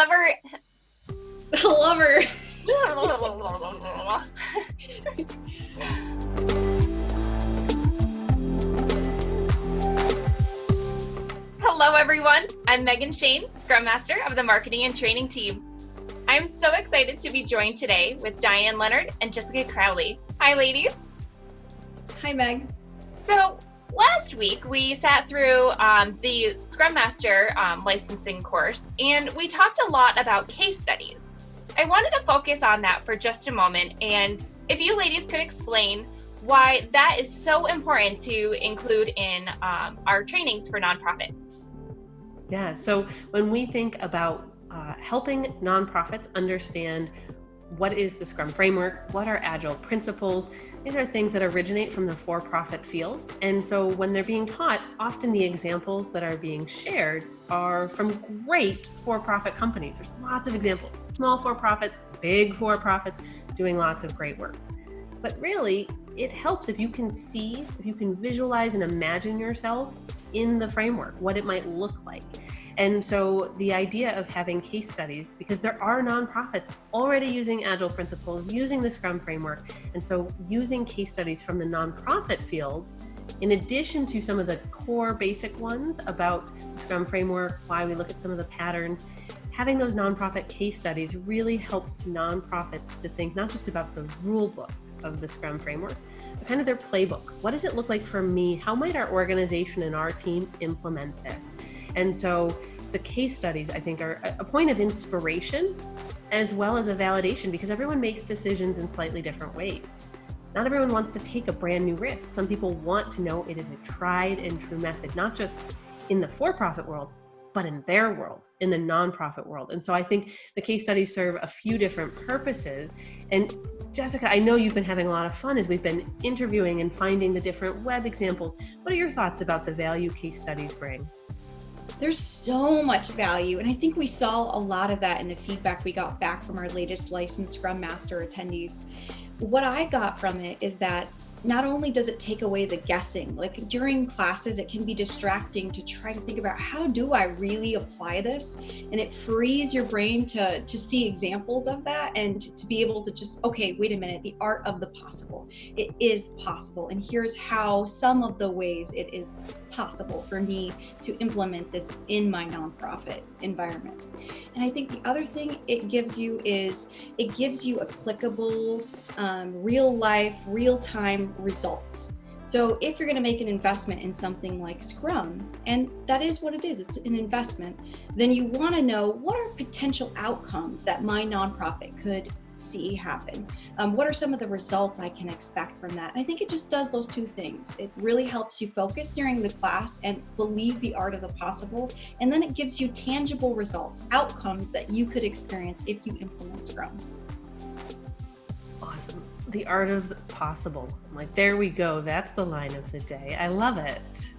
lover. Lover. Hello, everyone. I'm Megan Shane, Scrum Master of the Marketing and Training team. I'm so excited to be joined today with Diane Leonard and Jessica Crowley. Hi, ladies. Hi, Meg. So last week, we sat through the Scrum Master licensing course, and we talked a lot about case studies. I wanted to focus on that for just a moment, and if you ladies could explain why that is so important to include in our trainings for nonprofits. Yeah, so when we think about helping nonprofits understand what is the Scrum framework, what are Agile principles, these are things that originate from the for-profit field. And so when they're being taught, often the examples that are being shared are from great for-profit companies. There's lots of examples, small for-profits, big for-profits, doing lots of great work. But really, it helps if you can see, if you can visualize and imagine yourself in the framework, what it might look like. And so the idea of having case studies, because there are nonprofits already using Agile principles, using the Scrum framework, and so using case studies from the nonprofit field, in addition to some of the core basic ones about the Scrum framework, why we look at some of the patterns, having those nonprofit case studies really helps nonprofits to think not just about the rule book of the Scrum framework, but kind of their playbook. What does it look like for me? How might our organization and our team implement this? And so the case studies, I think, are a point of inspiration as well as a validation, because everyone makes decisions in slightly different ways. Not everyone wants to take a brand new risk. Some people want to know it is a tried and true method, not just in the for-profit world, but in their world, in the nonprofit world. And so I think the case studies serve a few different purposes. And Jessica, I know you've been having a lot of fun as we've been interviewing and finding the different web examples. What are your thoughts about the value case studies bring? There's so much value, and I think we saw a lot of that in the feedback we got back from our latest licensed Scrum Master attendees. What I got from it is that not only does it take away the guessing, like during classes, it can be distracting to try to think about how do I really apply this? And it frees your brain to see examples of that and to be able to just, okay, wait a minute, the art of the possible. It is possible. And here's how some of the ways it is possible for me to implement this in my nonprofit environment. And I think the other thing it gives you is it gives you applicable, real life, real time results. So if you're going to make an investment in something like Scrum, and that is what it is, it's an investment, then you want to know what are potential outcomes that my nonprofit could see happen. What are some of the results I can expect from that? And I think it just does those two things. It really helps you focus during the class and believe the art of the possible. And then it gives you tangible results, outcomes that you could experience if you implement Scrum. Awesome. The art of the possible. I'm like, there we go. That's the line of the day. I love it.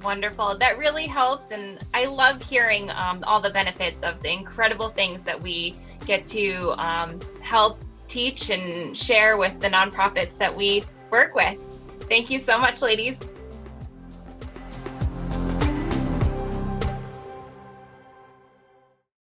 Wonderful. That really helped. And I love hearing all the benefits of the incredible things that we get to help teach and share with the nonprofits that we work with. Thank you so much, ladies.